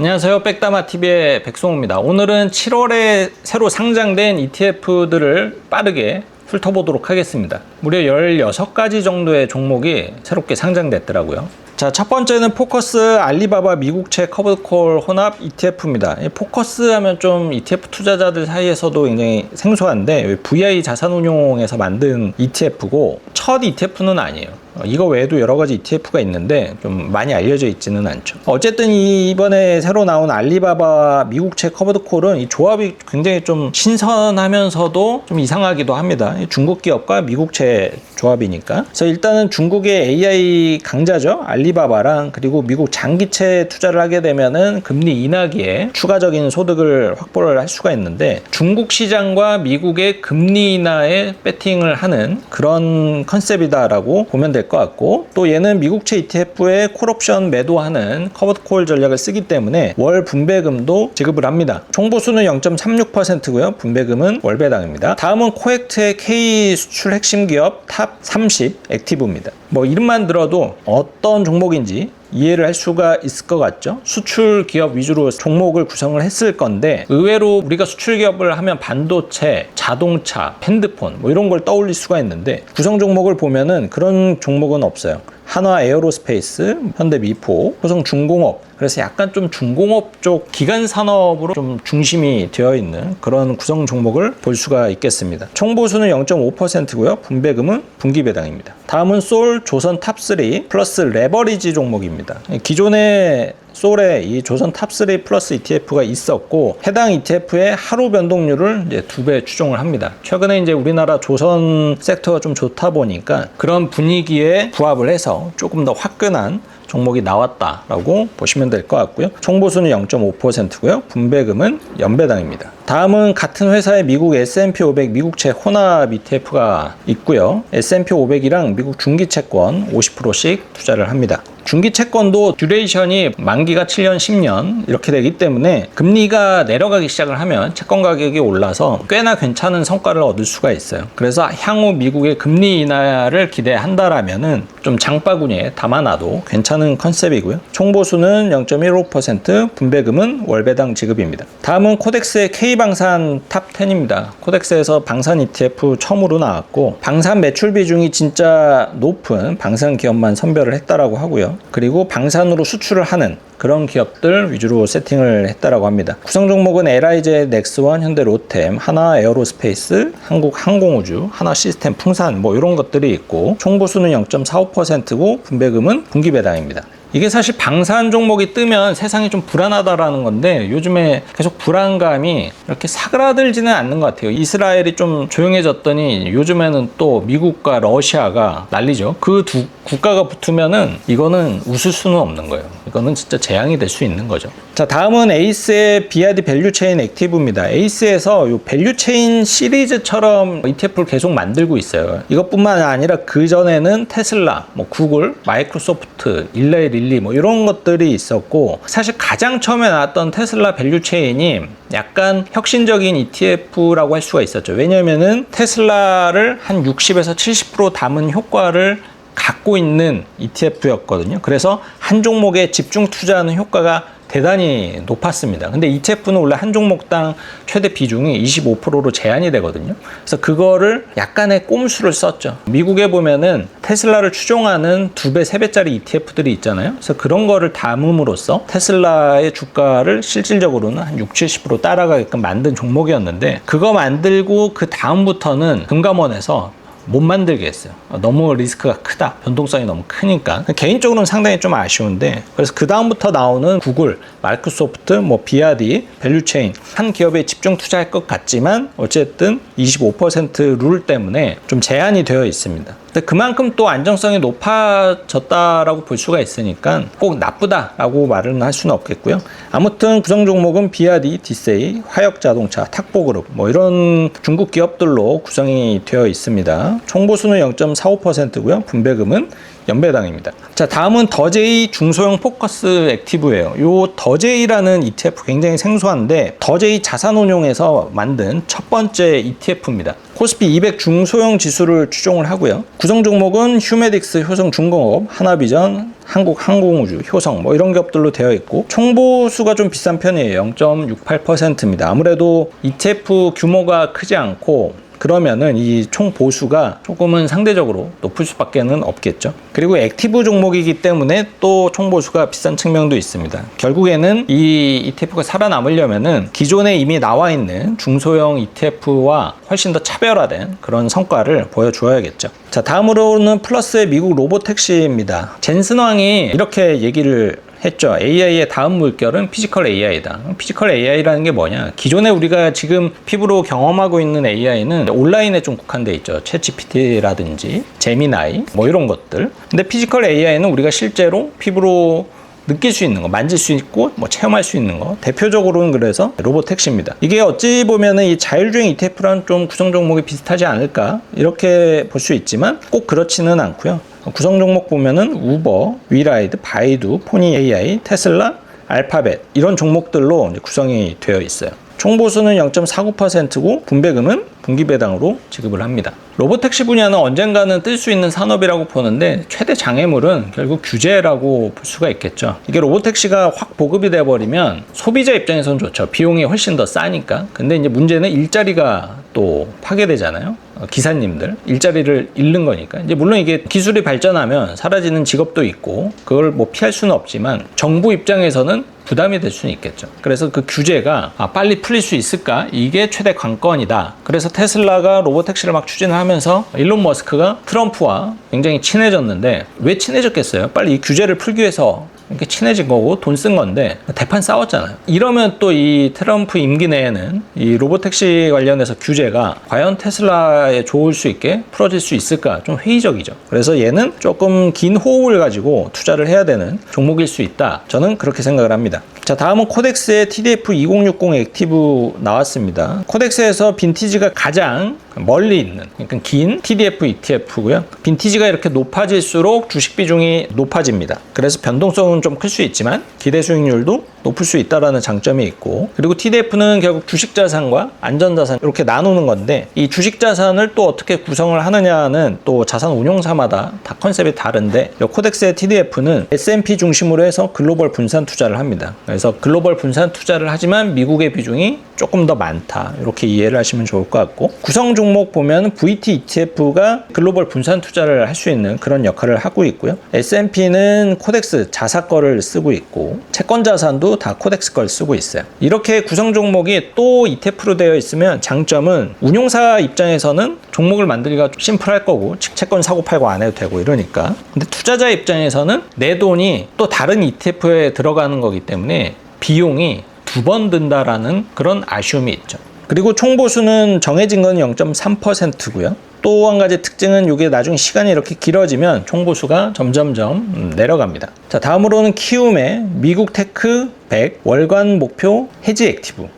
안녕하세요. 백다마TV의 백송호입니다. 오늘은 7월에 새로 상장된 ETF들을 빠르게 훑어보도록 하겠습니다. 무려 16가지 정도의 종목이 새롭게 상장됐더라고요. 자, 첫 번째는 포커스 알리바바 미국채 커버콜 혼합 ETF입니다. 포커스 하면 좀 ETF 투자자들 사이에서도 굉장히 생소한데 VI 자산운용에서 만든 ETF고 첫 ETF는 아니에요. 이거 외에도 여러 가지 ETF가 있는데 좀 많이 알려져 있지는 않죠. 어쨌든 이번에 새로 나온 알리바바 미국채 커버콜은 이 조합이 굉장히 좀 신선하면서도 좀 이상하기도 합니다. 중국 기업과 미국채 조합이니까. 그래서 일단은 중국의 AI 강자죠. 알리바바랑 그리고 미국 장기채 투자를 하게 되면은 금리 인하기에 추가적인 소득을 확보를 할 수가 있는데 중국 시장과 미국의 금리 인하에 배팅을 하는 그런 컨셉이다라고 보면 될 것 같고, 또 얘는 미국채 ETF에 콜옵션 매도하는 커버콜 전략을 쓰기 때문에 월 분배금도 지급을 합니다. 총보수는 0.36%고요. 분배금은 월배당입니다. 다음은 코엑트의 K 수출 핵심 기업 탑 30 액티브입니다. 뭐 이름만 들어도 어떤 종목인지 이해를 할 수가 있을 것 같죠. 수출 기업 위주로 종목을 구성을 했을 건데 의외로 우리가 수출 기업을 하면 반도체, 자동차, 핸드폰 뭐 이런 걸 떠올릴 수가 있는데 구성 종목을 보면은 그런 종목은 없어요. 한화 에어로스페이스, 현대미포, 호성중공업, 그래서 약간 좀 중공업 쪽 기간 산업으로 좀 중심이 되어 있는 그런 구성 종목을 볼 수가 있겠습니다. 총보수는 0.5%고요. 분배금은 분기배당입니다. 다음은 솔 조선 탑3 플러스 레버리지 종목입니다. 기존에 솔에 이 조선 탑3 플러스 ETF가 있었고 해당 ETF의 하루 변동률을 이제 2배 추종을 합니다. 최근에 이제 우리나라 조선 섹터가 좀 좋다 보니까 그런 분위기에 부합을 해서 조금 더 화끈한 종목이 나왔다라고 보시면 될 것 같고요. 총보수는 0.5%고요. 분배금은 연배당입니다. 다음은 같은 회사의 미국 S&P 500 미국채 혼합 ETF가 있고요. S&P 500이랑 미국 중기채권 50%씩 투자를 합니다. 중기채권도 듀레이션이 만기가 7년, 10년 이렇게 되기 때문에 금리가 내려가기 시작을 하면 채권 가격이 올라서 꽤나 괜찮은 성과를 얻을 수가 있어요. 그래서 향후 미국의 금리 인하를 기대한다라면은 좀 장바구니에 담아놔도 괜찮은 컨셉이고요. 총보수는 0.15%, 분배금은 월배당 지급입니다. 다음은 코덱스의 K방산 탑10입니다. 코덱스에서 방산 ETF 처음으로 나왔고 방산 매출 비중이 진짜 높은 방산 기업만 선별을 했다라고 하고요. 그리고 방산으로 수출을 하는 그런 기업들 위주로 세팅을 했다라고 합니다. 구성 종목은 LIJ, 넥스원, 현대 로템, 하나 에어로스페이스, 한국 항공우주, 하나 시스템 풍산 뭐 이런 것들이 있고 총보수는 0.45%고 분배금은 분기배당입니다. 이게 사실 방산 종목이 뜨면 세상이 좀 불안하다라는 건데 요즘에 계속 불안감이 이렇게 사그라들지는 않는 것 같아요. 이스라엘이 좀 조용해졌더니 요즘에는 또 미국과 러시아가 난리죠. 그 두 국가가 붙으면은 이거는 웃을 수는 없는 거예요. 이거는 진짜 재앙이 될 수 있는 거죠. 자, 다음은 에이스의 BID 밸류체인 액티브입니다. 에이스에서 이 밸류체인 시리즈처럼 ETF를 계속 만들고 있어요. 이것뿐만 아니라 그 전에는 테슬라, 뭐 구글, 마이크로소프트, 일레 릴리 뭐 이런 것들이 있었고 사실 가장 처음에 나왔던 테슬라 밸류체인이 약간 혁신적인 ETF라고 할 수가 있었죠. 왜냐면은 테슬라를 한 60에서 70% 담은 효과를 갖고 있는 ETF였거든요. 그래서 한 종목에 집중 투자하는 효과가 대단히 높았습니다. 근데 ETF는 원래 한 종목당 최대 비중이 25%로 제한이 되거든요. 그래서 그거를 약간의 꼼수를 썼죠. 미국에 보면은 테슬라를 추종하는 2배, 3배짜리 ETF들이 있잖아요. 그래서 그런 거를 담음으로써 테슬라의 주가를 실질적으로는 한 60, 70% 따라가게끔 만든 종목이었는데 그거 만들고 그 다음부터는 금감원에서 못 만들게 했어요. 너무 리스크가 크다. 변동성이 너무 크니까. 개인적으로는 상당히 좀 아쉬운데 그래서 그 다음부터 나오는 구글, 마이크로소프트, 뭐 BID, 밸류체인 한 기업에 집중 투자할 것 같지만 어쨌든 25% 룰 때문에 좀 제한이 되어 있습니다. 근데 그만큼 또 안정성이 높아졌다라고 볼 수가 있으니까 꼭 나쁘다라고 말은 할 수는 없겠고요. 아무튼 구성 종목은 BID, 디세이, 화역자동차, 탁보그룹 뭐 이런 중국 기업들로 구성이 되어 있습니다. 총보수는 0.45%고요. 분배금은 연배당입니다. 자, 다음은 더제이 중소형 포커스 액티브예요. 요 더제이라는 ETF 굉장히 생소한데 더제이 자산운용에서 만든 첫 번째 ETF입니다. 코스피 200 중소형 지수를 추종을 하고요. 구성 종목은 휴메딕스, 효성중공업, 하나비전, 한국항공우주, 효성 뭐 이런 기업들로 되어 있고 총보수가 좀 비싼 편이에요. 0.68%입니다. 아무래도 ETF 규모가 크지 않고 그러면은 이 총 보수가 조금은 상대적으로 높을 수밖에는 없겠죠. 그리고 액티브 종목이기 때문에 또 총 보수가 비싼 측면도 있습니다. 결국에는 이 ETF가 살아남으려면은 기존에 이미 나와 있는 중소형 ETF와 훨씬 더 차별화된 그런 성과를 보여줘야겠죠. 자, 다음으로는 플러스의 미국 로보택시입니다. 젠슨 왕이 이렇게 얘기를 했죠. AI의 다음 물결은 피지컬 AI다. 피지컬 AI라는 게 뭐냐? 기존에 우리가 지금 피부로 경험하고 있는 AI는 온라인에 좀 국한돼 있죠. 챗GPT라든지 제미나이 뭐 이런 것들. 근데 피지컬 AI는 우리가 실제로 피부로 느낄 수 있는 거, 만질 수 있고 뭐 체험할 수 있는 거. 대표적으로는 그래서 로보택시입니다. 이게 어찌 보면은 이 자율주행 ETF랑 좀 구성 종목이 비슷하지 않을까? 이렇게 볼 수 있지만 꼭 그렇지는 않고요. 구성 종목 보면은 우버, 위라이드, 바이두, 포니 AI, 테슬라, 알파벳 이런 종목들로 이제 구성이 되어 있어요. 총보수는 0.49%고 분배금은 분기배당으로 지급을 합니다. 로보택시 분야는 언젠가는 뜰 수 있는 산업이라고 보는데 최대 장애물은 결국 규제라고 볼 수가 있겠죠. 이게 로보택시가 확 보급이 돼버리면 소비자 입장에서는 좋죠. 비용이 훨씬 더 싸니까. 근데 이제 문제는 일자리가 또 파괴되잖아요. 기사님들 일자리를 잃는 거니까. 이제 물론 이게 기술이 발전하면 사라지는 직업도 있고 그걸 뭐 피할 수는 없지만 정부 입장에서는 부담이 될 수는 있겠죠. 그래서 그 규제가 빨리 풀릴 수 있을까? 이게 최대 관건이다. 그래서 테슬라가 로보택시를 막 추진을 하면서 일론 머스크가 트럼프와 굉장히 친해졌는데 왜 친해졌겠어요? 빨리 이 규제를 풀기 위해서 이렇게 친해진 거고 돈 쓴 건데 대판 싸웠잖아요. 이러면 또 이 트럼프 임기 내에는 이 로보택시 관련해서 규제가 과연 테슬라에 좋을 수 있게 풀어질 수 있을까? 좀 회의적이죠. 그래서 얘는 조금 긴 호흡을 가지고 투자를 해야 되는 종목일 수 있다. 저는 그렇게 생각을 합니다. 자, 다음은 코덱스의 TDF 2060 액티브 나왔습니다. 코덱스에서 빈티지가 가장 멀리 있는, 그러니까 긴 TDF ETF고요. 빈티지가 이렇게 높아질수록 주식 비중이 높아집니다. 그래서 변동성은 좀 클 수 있지만 기대 수익률도 높을 수 있다는 장점이 있고, 그리고 TDF는 결국 주식 자산과 안전 자산 이렇게 나누는 건데, 이 주식 자산을 또 어떻게 구성을 하느냐는 또 자산 운용사마다 다 컨셉이 다른데, 코덱스의 TDF는 S&P 중심으로 해서 글로벌 분산 투자를 합니다. 그래서 글로벌 분산 투자를 하지만 미국의 비중이 조금 더 많다, 이렇게 이해를 하시면 좋을 것 같고, 구성 종목 보면 VT ETF가 글로벌 분산 투자를 할 수 있는 그런 역할을 하고 있고요. S&P는 코덱스 자사 거를 쓰고 있고, 채권 자산도 다 코덱스 걸 쓰고 있어요. 이렇게 구성 종목이 또 ETF로 되어 있으면 장점은 운용사 입장에서는 종목을 만들기가 심플할 거고, 채권 사고 팔고 안 해도 되고 이러니까. 근데 투자자 입장에서는 내 돈이 또 다른 ETF에 들어가는 거기 때문에 비용이 두 번 든다라는 그런 아쉬움이 있죠. 그리고 총보수는 정해진 건 0.3%고요. 또 한 가지 특징은 이게 나중에 시간이 이렇게 길어지면 총보수가 점점점 내려갑니다. 자, 다음으로는 키움의 미국 테크 100 월간 목표 해지 액티브.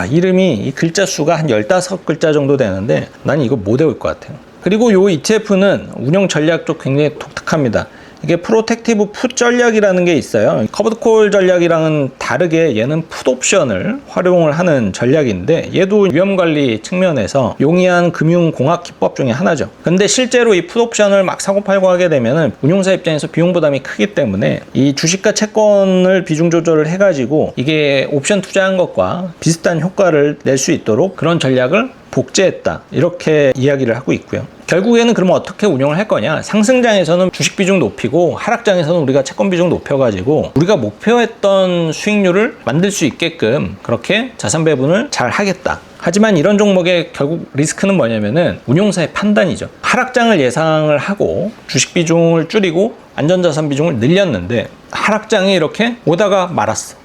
이름이 이 글자 수가 한 15글자 정도 되는데 난 이거 못 외울 것 같아요. 그리고 이 ETF는 운영 전략도 굉장히 독특합니다. 이게 프로텍티브 풋 전략이라는 게 있어요. 커버드콜 전략이랑은 다르게 얘는 풋 옵션을 활용을 하는 전략인데, 얘도 위험관리 측면에서 용이한 금융공학 기법 중에 하나죠. 근데 실제로 이 풋 옵션을 막 사고팔고 하게 되면은 운용사 입장에서 비용 부담이 크기 때문에 이 주식과 채권을 비중 조절을 해가지고 이게 옵션 투자한 것과 비슷한 효과를 낼 수 있도록 그런 전략을 복제했다, 이렇게 이야기를 하고 있고요. 결국에는 그러면 어떻게 운영을 할 거냐? 상승장에서는 주식 비중 높이고, 하락장에서는 우리가 채권 비중 높여가지고 우리가 목표했던 수익률을 만들 수 있게끔 그렇게 자산 배분을 잘 하겠다. 하지만 이런 종목의 결국 리스크는 뭐냐면은 운용사의 판단이죠. 하락장을 예상을 하고 주식 비중을 줄이고 안전자산 비중을 늘렸는데 하락장이 이렇게 오다가 말았어.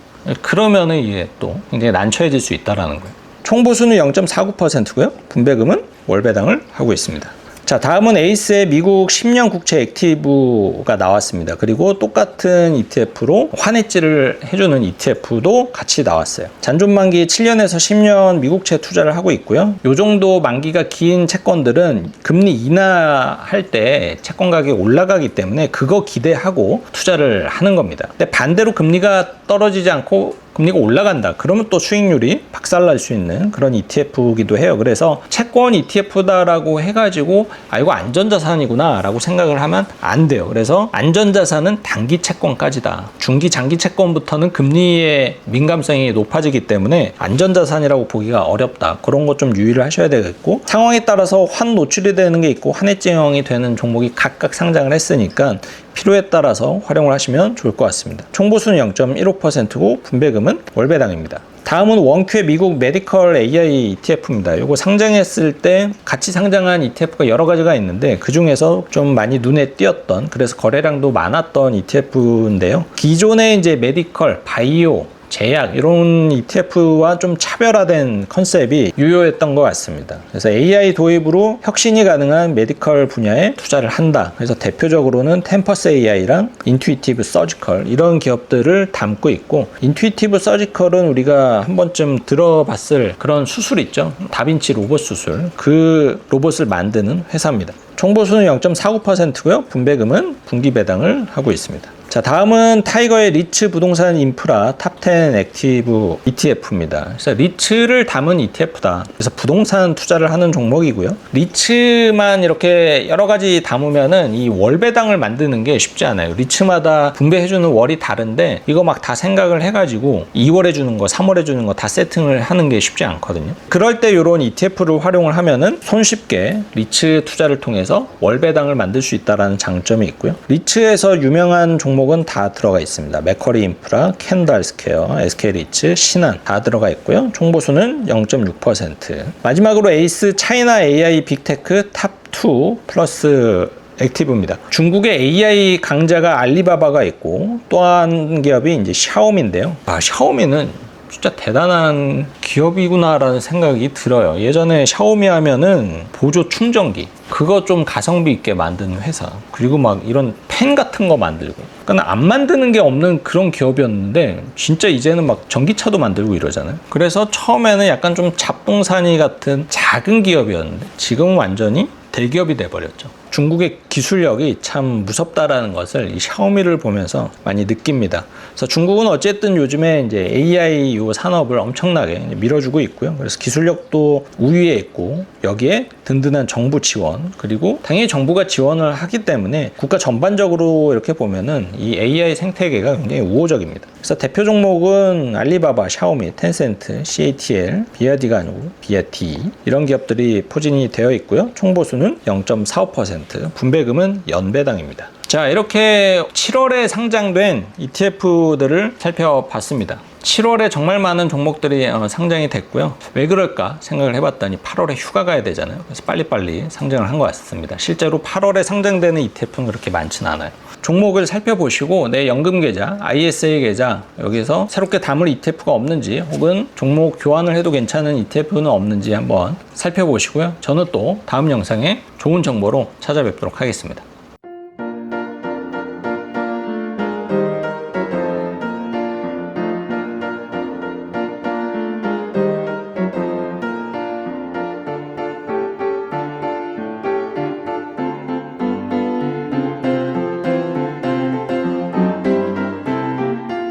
그러면은 이게 또 굉장히 난처해질 수 있다라는 거예요. 총보수는 0.49%고요. 분배금은 월배당을 하고 있습니다. 자, 다음은 에이스의 미국 10년 국채 액티브가 나왔습니다. 그리고 똑같은 ETF로 환해지를 해주는 ETF도 같이 나왔어요. 잔존만기 7년에서 10년 미국채 투자를 하고 있고요. 요 정도 만기가 긴 채권들은 금리 인하할 때 채권 가격이 올라가기 때문에 그거 기대하고 투자를 하는 겁니다. 근데 반대로 금리가 떨어지지 않고 금리가 올라간다. 그러면 또 수익률이 박살날 수 있는 그런 ETF이기도 해요. 그래서 채권 ETF다라고 해가지고 이거 안전자산이구나 라고 생각을 하면 안 돼요. 그래서 안전자산은 단기 채권까지다. 중기, 장기 채권부터는 금리의 민감성이 높아지기 때문에 안전자산이라고 보기가 어렵다. 그런 것 좀 유의를 하셔야 되겠고, 상황에 따라서 환 노출이 되는 게 있고 환해증이 되는 종목이 각각 상장을 했으니까 필요에 따라서 활용을 하시면 좋을 것 같습니다. 총보수는 0.15%고 분배금은 월배당입니다. 다음은 원큐의 미국 메디컬 AI ETF입니다. 이거 상장했을 때 같이 상장한 ETF가 여러 가지가 있는데 그 중에서 좀 많이 눈에 띄었던, 그래서 거래량도 많았던 ETF인데요. 기존의 이제 메디컬, 바이오, 제약 이런 ETF와 좀 차별화된 컨셉이 유효했던 것 같습니다. 그래서 AI 도입으로 혁신이 가능한 메디컬 분야에 투자를 한다. 그래서 대표적으로는 템퍼스 AI랑 인투이티브 서지컬 이런 기업들을 담고 있고, 인투이티브 서지컬은 우리가 한 번쯤 들어봤을 그런 수술 있죠. 다빈치 로봇 수술, 그 로봇을 만드는 회사입니다. 총보수는 0.49%고요. 분배금은 분기 배당을 하고 있습니다. 자, 다음은 타이거의 리츠 부동산 인프라 탑10 액티브 ETF입니다. 그래서 리츠를 담은 ETF다. 그래서 부동산 투자를 하는 종목이고요. 리츠만 이렇게 여러 가지 담으면은 이 월배당을 만드는 게 쉽지 않아요. 리츠마다 분배해주는 월이 다른데 이거 막 다 생각을 해가지고 2월에 주는 거, 3월에 주는 거 다 세팅을 하는 게 쉽지 않거든요. 그럴 때 이런 ETF를 활용을 하면은 손쉽게 리츠 투자를 통해서 월배당을 만들 수 있다는 장점이 있고요. 리츠에서 유명한 종목은 다 들어가 있습니다. 맥쿼리 인프라, 캔달스케어, SK리츠, 신한 다 들어가 있고요. 총보수는 0.6%. 마지막으로 에이스 차이나 AI 빅테크 탑2 플러스 액티브입니다. 중국의 AI 강자가 알리바바가 있고 또 한 기업이 이제 샤오미인데요. 샤오미는 진짜 대단한 기업이구나라는 생각이 들어요. 예전에 샤오미 하면은 보조 충전기 그거 좀 가성비 있게 만드는 회사, 그리고 막 이런 펜 같은 거 만들고, 그러니까 안 만드는 게 없는 그런 기업이었는데 진짜 이제는 막 전기차도 만들고 이러잖아요. 그래서 처음에는 약간 좀 잡동사니 같은 작은 기업이었는데 지금은 완전히 대기업이 돼버렸죠. 중국의 기술력이 참 무섭다라는 것을 이 샤오미를 보면서 많이 느낍니다. 그래서 중국은 어쨌든 요즘에 이제 AI 요 산업을 엄청나게 밀어주고 있고요. 그래서 기술력도 우위에 있고 여기에 든든한 정부 지원, 그리고 당연히 정부가 지원을 하기 때문에 국가 전반적으로 이렇게 보면은 이 AI 생태계가 굉장히 우호적입니다. 그래서 대표 종목은 알리바바, 샤오미, 텐센트, CATL, 비아디가 아니고 비아디 이런 기업들이 포진이 되어 있고요. 총보수는 0.45%, 분배금은 연배당입니다. 자, 이렇게 7월에 상장된 ETF들을 살펴봤습니다. 7월에 정말 많은 종목들이 상장이 됐고요. 왜 그럴까 생각을 해봤더니 8월에 휴가 가야 되잖아요. 그래서 빨리빨리 상장을 한 것 같습니다. 실제로 8월에 상장되는 ETF는 그렇게 많지는 않아요. 종목을 살펴보시고 내 연금 계좌, ISA 계좌 여기서 새롭게 담을 ETF가 없는지, 혹은 종목 교환을 해도 괜찮은 ETF는 없는지 한번 살펴보시고요. 저는 또 다음 영상에 좋은 정보로 찾아뵙도록 하겠습니다.